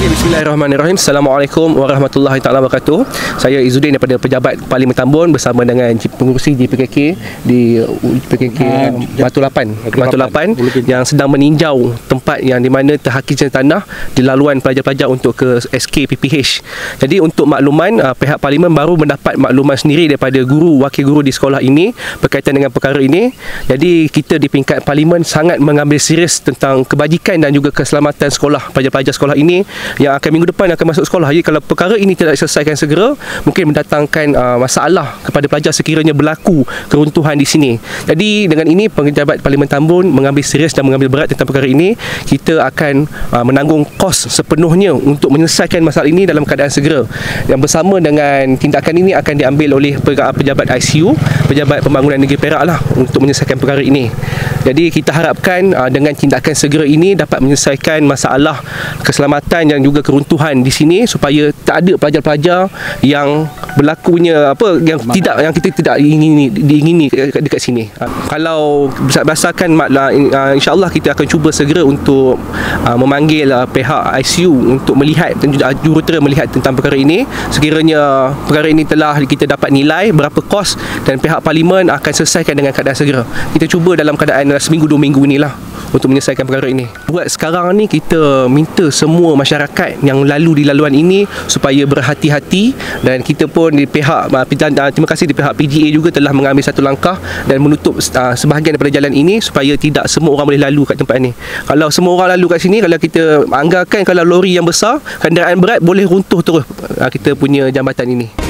Bismillahirrahmanirrahim. Assalamualaikum warahmatullahi taala wabarakatuh. Saya Izzuddin daripada Pejabat Parlimen Tambun bersama dengan pengurusi JPKK di JPKK Batu Lapan yang sedang meninjau tempat yang di mana terhakisnya tanah di laluan pelajar-pelajar untuk ke SKPPH. Jadi untuk makluman, pihak Parlimen baru mendapat makluman sendiri daripada guru, wakil guru di sekolah ini berkaitan dengan perkara ini. Jadi kita di peringkat Parlimen sangat mengambil serius tentang kebajikan dan juga keselamatan sekolah, pelajar-pelajar sekolah ini yang akan minggu depan akan masuk sekolah. Jadi kalau perkara ini tidak diselesaikan segera, mungkin mendatangkan masalah kepada pelajar sekiranya berlaku keruntuhan di sini. Jadi dengan ini Pejabat Parlimen Tambun mengambil serius dan mengambil berat tentang perkara ini. Kita akan menanggung kos sepenuhnya untuk menyelesaikan masalah ini dalam keadaan segera. Yang bersama dengan tindakan ini akan diambil oleh pejabat ICU, Pejabat Pembangunan Negeri Perak lah, untuk menyelesaikan perkara ini. Jadi kita harapkan dengan tindakan segera ini dapat menyelesaikan masalah keselamatan dan juga keruntuhan di sini supaya tak ada pelajar-pelajar yang berlakunya yang kita tidak diingini dekat sini. Kalau berdasarkan insya-Allah kita akan cuba segera untuk memanggil pihak ICU untuk melihat dan juga jurutera melihat tentang perkara ini. Sekiranya perkara ini telah kita dapat nilai berapa kos dan pihak Parlimen akan selesaikan dengan keadaan segera. Kita cuba dalam keadaan seminggu 2 minggu inilah untuk menyelesaikan perkara ini. Buat sekarang ni kita minta semua masyarakat yang lalu di laluan ini supaya berhati-hati, dan kita pun di pihak terima kasih di pihak PGA juga telah mengambil satu langkah dan menutup sebahagian daripada jalan ini supaya tidak semua orang boleh lalu kat tempat ni. Kalau semua orang lalu kat sini, kalau kita anggarkan kalau lori yang besar, kenderaan berat boleh runtuh terus kita punya jambatan ini.